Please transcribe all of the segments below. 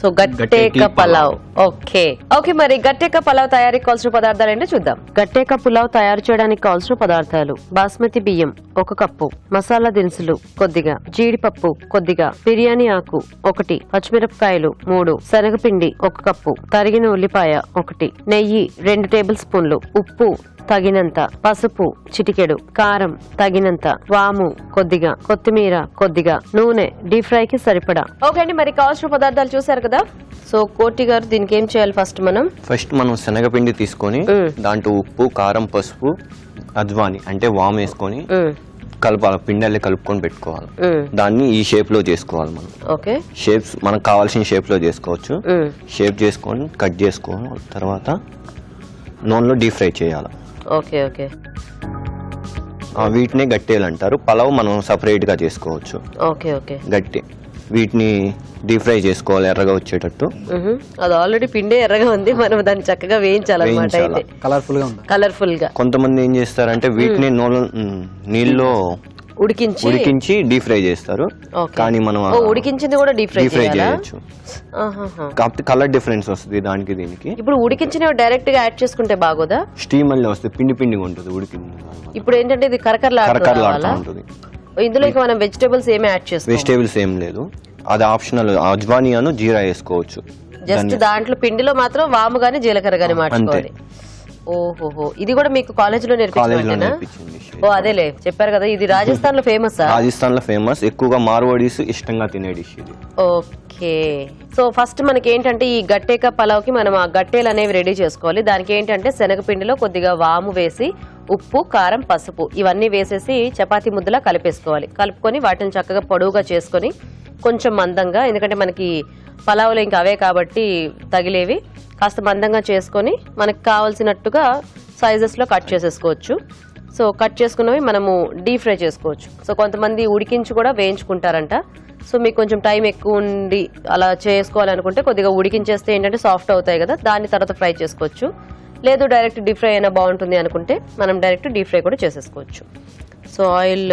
So గట్టేక pulao. Okay okay, మరి గట్టేక పలావ్ తయారీకి కావాల్సిన పదార్థాలు ఏంటో చూద్దాం. గట్టేక పులావ్ తయారు చేయడానికి కావాల్సిన పదార్థాలు: బాస్మతి బియ్యం 1 కప్పు, మసాలా దినుసులు కొద్దిగా, జీడిపప్పు కొద్దిగా, బిర్యానీ ఆకు 1, పచ్చిమిరపకాయలు 3, శనగపిండి 1 కప్పు, తరిగిన ఉల్లిపాయ 1, నెయ్యి 2 టేబుల్ స్పూన్లు, ఉప్పు తగినంత, పసుపు చిటికెడు, కారం తగినంత, వాము కొద్దిగా, కొత్తిమీర కొద్దిగా, నూనె డీప్ ఫ్రై కి సరిపడా. ఓకే అండి, మరి కావాల్సిన పదార్థాలు చూసారు కదా. సో కోటి గారు, దీనికి ఏం చేయాలి? ఫస్ట్ మనం శనగపిండి తీసుకొని దాంట్లో ఉప్పు, కారం, పసుపు, అజ్వాని అంటే వాము వేసుకొని కలపాలి. పిండి కలుపుకొని పెట్టుకోవాలి. దాన్ని ఈ షేప్ లో చేసుకోవాలి. మనం ఓకే షేప్స్ మనకు కావాల్సిన షేప్ లో చేసుకోవచ్చు. షేప్ చేసుకొని కట్ చేసుకోవాలి. తర్వాత నూనెలో డీప్ ఫ్రై చేయాలి. ఓకే ఓకే, వీటినే గట్టేలు అంటారు. పలావ్ మనం సపరేట్ గా చేసుకోవచ్చు. ఓకే ఓకే, గట్టి వీటిని డీప్ ఫ్రై చేసుకోవాలి ఎర్రగా వచ్చేటట్టు. అది ఆల్రెడీ పిండి ఎర్రగా ఉంది, మనం దాన్ని చక్కగా వేయించాలన్నమాట. అయితే కలర్ఫుల్ గా. కొంతమంది ఏం చేస్తారంటే వీటిని నీళ్ళలో ఉడికించి డీప్ ఫ్రై చేస్తారు. కానీ మనం ఉడికించింది కూడా డీప్ ఫ్రై చేయొచ్చు. కాకపోతే కలర్ డిఫరెన్స్ వస్తుంది దానికి దీనికి. ఇప్పుడు ఉడికించిన డైరెక్ట్ గా యాడ్ చేసుకుంటే బాగోదా? స్టీమ్ అల్లే వస్తుంది, పిండిగా ఉంటుంది ఉడికింది. ఇప్పుడు ఏంటంటే ఇది కరకరలాడుతూ ఉంటుంది. ఇందులో మనం వెజిటేబుల్స్ ఏమి యాడ్ చేస్తాం? వెజిటేబుల్స్ ఏం లేదు, అది ఆప్షనల్. అజ్వానియాను జీరా వేసుకోవచ్చు. జస్ట్ దాంట్లో పిండిలో మాత్రం వాము గానీ జీలకర్ర గానీ మార్చుకోవాలి. ఓహోహో, ఇది కూడా మీకు కాలేజ్ లో నేర్పించారు? ఓ అదేలే, చెప్పారు కదా. ఇది రాజస్థాన్ లో ఫేమస్. రాజస్థాన్ లో ఫేమస్, ఎక్కువగా మార్వాడీస్ ఇష్టంగా తినే డిష్ ఇది. ఓకే, సో ఫస్ట్ మనకి ఏంటంటే ఈ గట్టేక పలావ్ కి మనం ఆ గట్టేలు అనేవి రెడీ చేసుకోవాలి. దానికి ఏంటంటే శనగపిండిలో కొద్దిగా వాము వేసి, ఉప్పు, కారం, పసుపు ఇవన్నీ వేసేసి చపాతీ ముద్దలా కలిపేసుకోవాలి. కలుపుకొని వాటిని చక్కగా పొడవుగా చేసుకొని కొంచెం మందంగా, ఎందుకంటే మనకి పలావులు ఇంకా అవే కాబట్టి తగిలేవి, కాస్త మందంగా చేసుకొని మనకు కావాల్సినట్టుగా సైజెస్ లో కట్ చేసేసుకోవచ్చు. సో కట్ చేసుకున్నవి మనము డీప్ ఫ్రై చేసుకోవచ్చు. సో కొంతమంది ఉడికించి కూడా వేయించుకుంటారంట. సో మీకు కొంచెం టైం ఎక్కువ ఉండి అలా చేసుకోవాలనుకుంటే కొద్దిగా ఉడికించేస్తే ఏంటంటే సాఫ్ట్ అవుతాయి కదా, దాన్ని తర్వాత ఫ్రై చేసుకోవచ్చు. లేదు డైరెక్ట్ డీప్ ఫ్రై అయినా బాగుంటుంది అనుకుంటే మనం డైరెక్ట్ డీప్ ఫ్రై కూడా చేసేసుకోవచ్చు. సో ఆయిల్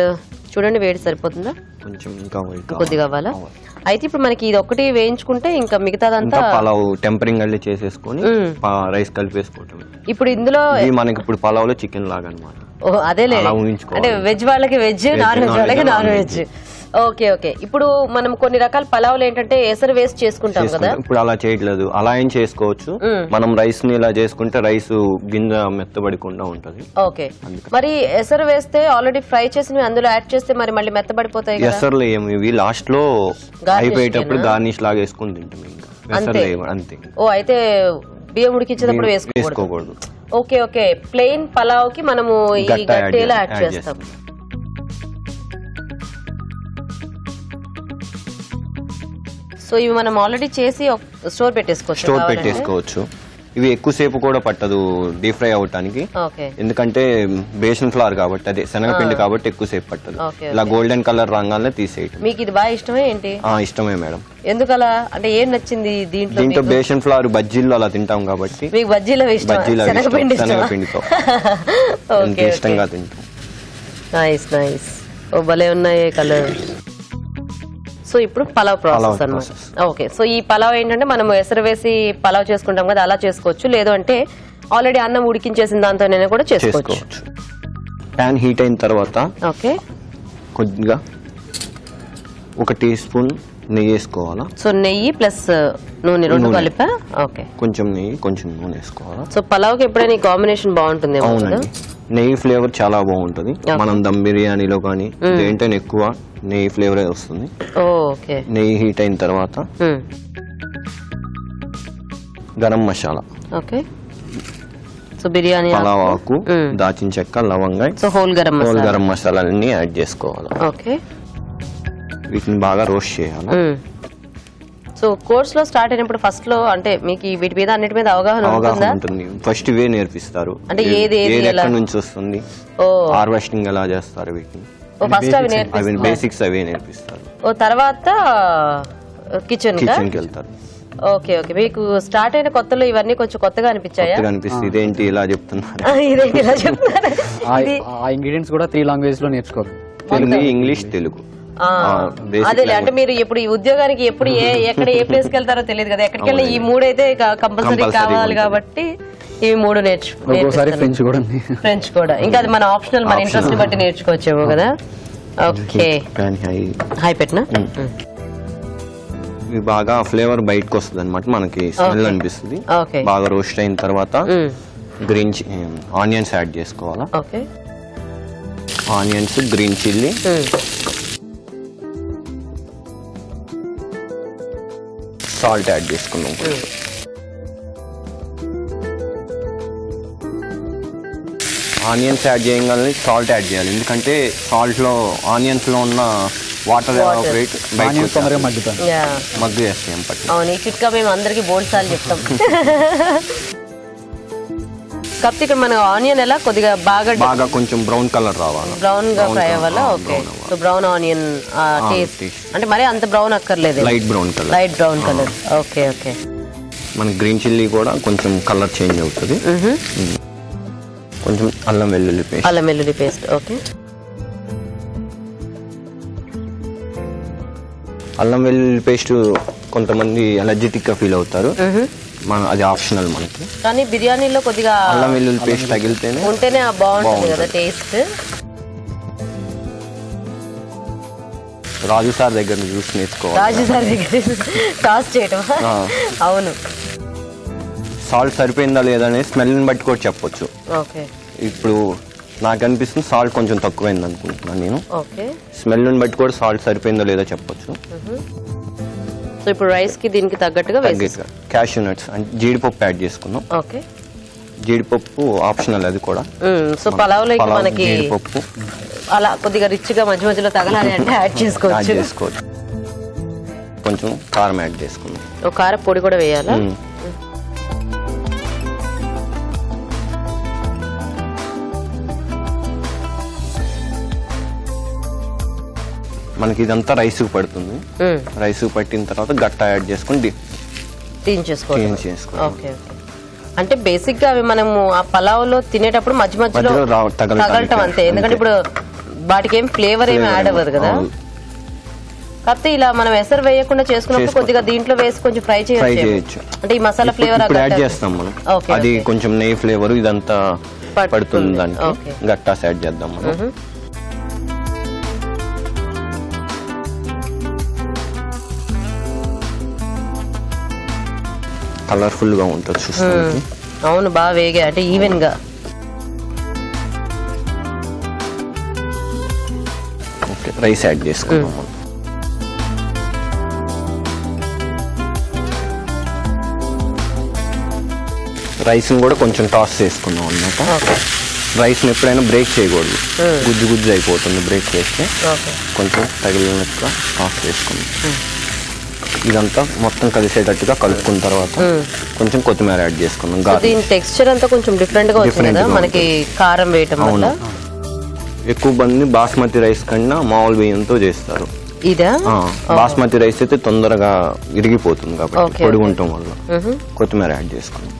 చూడండి, వేడి సరిపోతుందా? కొద్దిగా కావాలా? అయితే ఇప్పుడు మనకి ఇది ఒకటి వేయించుకుంటే ఇంకా మిగతాదంతా పలావ్ టెంపరింగ్ అల్లి చేసేసుకొని రైస్ కలిపేసుకోవటం. ఇప్పుడు ఇందులో మనకి ఇప్పుడు పలావ్ లో చికెన్ లాగా అన్నమాట. అదేలే, అంటే వెజ్ వాళ్ళకి వెజ్, నాన్ వెజ్ వాళ్ళకి నాన్ వెజ్. ఓకే ఓకే, ఇప్పుడు మనం కొన్ని రకాల పలావులు ఏంటంటే ఎసరు వేసి చేసుకుంటాం కదా, ఇప్పుడు అలా చేయట్లేదు. అలా ఏం చేసుకోవచ్చు. మనం రైస్ ని ఇలా చేసుకుంటే రైస్ గింజ మెత్తబడకుండా ఉంటది. ఓకే, మరి ఎసరు వేస్తే ఆల్రెడీ ఫ్రై చేసి అందులో యాడ్ చేస్తే మరి మళ్ళీ మెత్తబడిపోతాయి కదా. ఎసరులో ఏమి ఇవి లాస్ట్ లో అయిపోయేటప్పుడు గార్నిష్ లాగా వేసుకుని తింటాం. ఇంకా అంతే. ఓ అయితే బియ్యం ఉడికించేటప్పుడు వేసుకోకూడదు. ఓకే ఓకే, ప్లెయిన్ పలావ్ కి మనము ఈ గట్టేలా యాడ్ చేస్తాం. సో ఇవి మనం ఆల్రెడీ చేసి స్టోర్ పెట్టేసుకోవచ్చు. ఇవి ఎక్కువసేపు కూడా పట్టదు డీప్ ఫ్రై అవటానికి, ఎందుకంటే బేసన్ ఫ్లవర్ కాబట్టి, అదే శనగపిండి కాబట్టి ఎక్కువసేపు పట్టదు. ఇలా గోల్డెన్ కలర్ రంగానే తీసేయటం. మీకు ఇది బాగా ఇష్టమే ఏంటి? ఇష్టమే మేడం. ఎందుకలా అంటే ఏం నచ్చింది దీంట్లో? బేసన్ ఫ్లవర్ బజ్జీల్లో అలా తింటాం కాబట్టి. మీకు బజ్జీలో శనగపిండితో ఇష్టంగా తింటాం. నైస్ నైస్, ఓ భలే ఉన్నాయి కలర్. సో ఇప్పుడు పలావ్ ప్రాసెస్ అన్నమాట. ఓకే, సో ఈ పలావ్ ఏంటంటే మనం ఎసరు వేసి పలావ్ చేసుకుంటాం కదా, అలా చేసుకోవచ్చు. లేదు అంటే ఆల్రెడీ అన్నం ఉడికించేసిన దాంతోనే కూడా చేసుకోవచ్చు. ప్యాన్ హీట్ అయిన తర్వాత ఓకే కొద్దిగా 1 టీ స్పూన్ నెయ్యి వేసుకోవాలా. సో నెయ్యి ప్లస్ నూనె రెండు కలిపా? ఓకే, కొంచెం నెయ్యి కొంచెం నూనె వేసుకోవాలా. సో పలావ్కి ఎప్పుడైనా ఈ కాంబినేషన్ బాగుంటుంది? అవునండి, నెయ్యి ఫ్లేవర్ చాలా బాగుంటుంది. మనం దమ్ బిర్యానీలో కానీ ఏంటంటే ఎక్కువ నెయ్యి ఫ్లేవర్ వస్తుంది. నెయ్యి హీట్ అయిన తర్వాత గరం మసాలా, ఓకే, సో బిర్యానీ పలావ్ ఆకు, దాచిన చెక్క, లవంగా, సో హోల్ గరం మసాలాన్ని యాడ్ చేసుకోవాలి. ఓకే, వీటిని బాగా రోస్ట్ చేయాలి. సో కోర్స్ లో స్టార్ట్ అయినప్పుడు ఫస్ట్ లో అంటే మీకు వీటి మీద అన్నిటి మీద అవగాహన ఉంటుంది. ఫస్ట్ ఇవే నేర్పిస్తారు, అంటే ఏది ఎక్కడి నుంచి వస్తుంది, హార్వెస్టింగ్ ఎలా చేస్తారు, వీటిని బేసిక్స్ అవే నేర్పిస్తారు. తర్వాత కిచెన్ కి వెళ్తారు. ఓకే ఓకే, మీకు స్టార్ట్ అయిన కొత్తలో ఇవన్నీ కొంచెం కొత్తగా అనిపించాయా? అనిపిస్తుంది, ఇదేంటి ఇలా చెప్తున్నారు. ఇంగ్రీడియంట్స్ కూడా 3 లాంగ్వేజ్ లో నేర్చుకోవాలి. హిందీ, ఇంగ్లీష్, తెలుగు. అదే అంటే మీరు ఇప్పుడు ఈ ఉద్యోగానికి ఎప్పుడు ఎక్కడ ఏ ప్లేస్ కి వెళ్తారో తెలియదు కదా, ఎక్కడికి వెళ్ళినా ఈ 3 అయితే కంపల్సరీ కావాలి కాబట్టి ఇవి 3 నేర్చుకుంటారు. ఫ్రెంచ్ కూడా ఇంకా అది మన ఆప్షనల్, మన ఇంట్రెస్ట్ ని బట్టి నేర్చుకోవచ్చేమో కదా. ఓకే హై పెట్టినా ఇవి బాగా ఫ్లేవర్ బయటకు వస్తుంది అనమాట, మనకి స్మెల్ అనిపిస్తుంది. బాగా రోస్ట్ అయిన తర్వాత గ్రీన్ ఆనియన్స్ యాడ్ చేసుకోవాలా. Onions, green chilli, salt add చేసుకున్నాం. ఆనియన్స్ యాడ్ చేయగానే సాల్ట్ యాడ్ చేయాలి, ఎందుకంటే సాల్ట్ లో ఆనియన్స్ లో ఉన్న వాటర్ మగ్గు చేస్తాం. అవును, ఈ చిట్కా మేము అందరికి బోల్డ్ సార్లు చెప్తాం. కాకపోతే ఇక్కడ మన ఆనియన్ ఎలా కొద్దిగా బాగా కొంచెం బ్రౌన్ కలర్ రావాలి, బ్రౌన్ గా ఫ్రై అవ్వాలా. Okay, so brown onion taste అంటే మరి అంత బ్రౌన్ అక్కర్లేదు, light brown colour. Okay okay. మన గ్రీన్ చిల్లీ కూడా కొంచెం కలర్ చేంజ్ అవుతుంది. కొంచెం అల్లం వెల్లుల్లి పేస్ట్. ఓకే, అల్లం వెల్లుల్లి పేస్ట్ కొంతమంది ఎనర్జెటిక్ గా ఫీల్ అవుతారు, అది ఆప్షనల్ మనకి. కానీ బిర్యానీలో కొద్దిగా అల్లం వెల్లుల్లి పేస్ట్ తగిలితేనే ఉంటేనే బాగుంటుంది కదా టేస్ట్. రాజు సార్ దగ్గర చూసి నేర్చుకోవాలి. రాజు సార్ దగ్గర టాస్ చేయటం. అవును, సాల్ట్ సరిపోయిందా లేదా అనేది స్మెల్ ని బట్టి కూడా చెప్పొచ్చు. ఓకే, ఇప్పుడు నాకు అనిపిస్తుంది సాల్ట్ కొంచెం తక్కువైంది అనుకుంటున్నాను నేను. ఓకే, స్మెల్ ని బట్టి కూడా సాల్ట్ సరిపోయిందో లేదో చెప్పొచ్చు. సో ఇప్పుడు రైస్ కి దీనికి తగ్గట్టుగా క్యాష్యూ నట్స్ అంటే జీడిపప్పు యాడ్ చేసుకున్నాం. ఓకే, జీడిపప్పు ఆప్షనల్ అది కూడా. సో పలావ్ లో మనకి జీడిపప్పు అలా కొద్దిగా రిచ్ గా మధ్య మధ్యలో తగలాలి అంటే యాడ్ చేసుకోవచ్చు. కొంచెం కారం యాడ్ చేసుకున్నాం. కారం పొడి కూడా వేయాలా? మనకి ఇదంతా రైస్ పడుతుంది. రైస్ పట్టిన తర్వాత గట్ట యాడ్ చేసుకుని తీయించేసుకోవాలి. అంటే బేసిక్ గా అవి మనము ఆ పలావ్ లో తినేటప్పుడు మధ్య మధ్యలో తగలటం అంతే, ఎందుకంటే ఇప్పుడు వాటికి ఏం ఫ్లేవర్ ఏమి యాడ్ అవ్వదు కదా. కాకపోతే ఇలా మనం ఎసరు వేయకుండా చేసుకున్నప్పుడు కొద్దిగా దీంట్లో వేసి కొంచెం ఫ్రై చేయొచ్చు. అంటే ఈ మసాలా ఫ్లేవర్ యాడ్ చేస్తాం మనం, అది కొంచెం నెయ్యి ఫ్లేవర్ ఇదంతా పడుతుంది దానికి. గట్టాస్ యాడ్ చేద్దాం మనం. కలర్ఫుల్ గా ఉంటుంది చూస్తానికి. అవును, బాగా వేగా అంటే ఈవెన్ గా. ఓకే, రైస్ యాడ్ చేసుకుందాం. రైస్ కూడా కొంచెం టాస్ చేసుకున్నాం అన్నమాట. రైస్ ని ఎప్పుడైనా బ్రేక్ చేయకూడదు, గుజ్జు అయిపోతుంది బ్రేక్ చేస్తే. కొంచెం తగిలినట్టుగా టాస్ చేసుకున్నాం. ఇదంతా మొత్తం కలిసేటట్టుగా కలుపుకున్న తర్వాత కొంచెం కొత్తిమీర యాడ్ చేసుకున్నాం. దీని టెక్స్చర్ అంతా కొంచెం డిఫరెంట్ గా వచ్చింది కదా మనకి కారం వేయటం వల్ల. ఎక్కువ మంది బాస్మతి రైస్ కన్నా మామూలు బియ్యంతో చేస్తారు. ఇదా బాస్మతి రైస్ అయితే తొందరగా ఇరిగిపోతుంది కాబట్టి పొడి ఉండటం వల్ల కొత్తిమీర యాడ్ చేసుకున్నాం.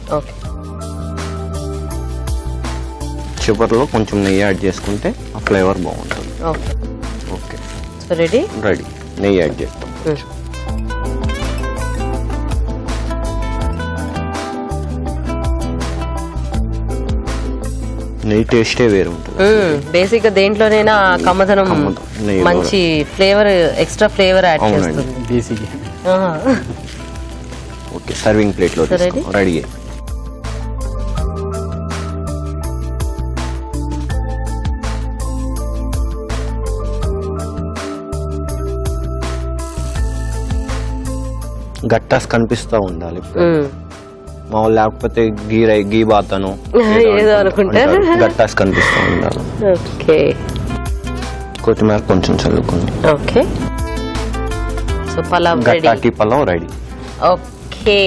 చివరిలో కొంచెం నెయ్యి యాడ్ చేసుకుంటే ఆ ఫ్లేవర్ బాగుంటుంది. Okay, ready. నెయ్యి యాడ్ చేస్తాం. నెయ్యి టేస్టే వేరు ఉంటుంది. బేసిక్ గా దేంట్లోనైనా కమ్మదనం, మంచి ఫ్లేవర్, ఎక్స్ట్రా ఫ్లేవర్ యాడ్ చేస్తుంది. ఓకే, సర్వింగ్ ప్లేట్ లో రెడీ. గట్టాస్ కనిపిస్తూ ఉండాలి మామూలు, లేకపోతే గీ బాతను ఏదో అనుకుంటారు. గట్టాస్ కనిపిస్తూ ఉండాలి. ఓకే, కొత్తిమీర కొంచెం చల్లుకుంది. Okay, so pulao ready. గట్టాకి పలావ్ రెడీ. ఓకే,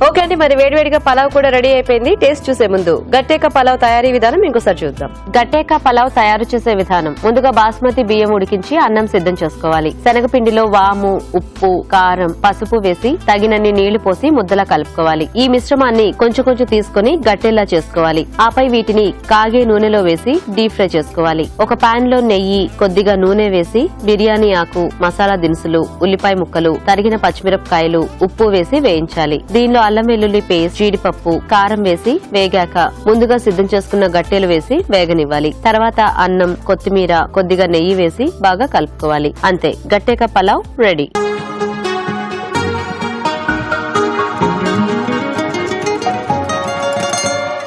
ఓకే అండి, మరి వేడివేడిగా పలావ్ కూడా రెడీ అయిపోయింది. టేస్ట్ చూసే ముందు గట్టేక పలావ్ తయారీ విధానం ఇంకోసారి చూద్దాం. గట్టేక పలావ్ తయారు చేసే విధానం: ముందుగా బాస్మతి బియ్యం ఉడికించి అన్నం సిద్ధం చేసుకోవాలి. శనగపిండిలో వాము, ఉప్పు, కారం, పసుపు వేసి తగినన్ని నీళ్లు పోసి ముద్దలా కలుపుకోవాలి. ఈ మిశ్రమాన్ని కొంచెం కొంచెం తీసుకుని గట్టేలా చేసుకోవాలి. ఆపై వీటిని కాగే నూనెలో వేసి డీప్ ఫ్రై చేసుకోవాలి. ఒక పాన్ లో నెయ్యి, కొద్దిగా నూనె వేసి బిర్యానీ ఆకు, మసాలా దినుసులు, ఉల్లిపాయ ముక్కలు, తరిగిన పచ్చిమిరపకాయలు, ఉప్పు వేసి వేయించాలి. దీనిలో అల్లం వెల్లుల్లి పేస్ట్, జీడిపప్పు, కారం వేసి వేగాక ముందుగా సిద్ధం చేసుకున్న గట్టెలు వేసి వేగనివ్వాలి. తర్వాత అన్నం, కొత్తిమీర, కొద్దిగా నెయ్యి వేసి బాగా కలుపుకోవాలి. అంతే, గట్టేక పలావ్ రెడీ.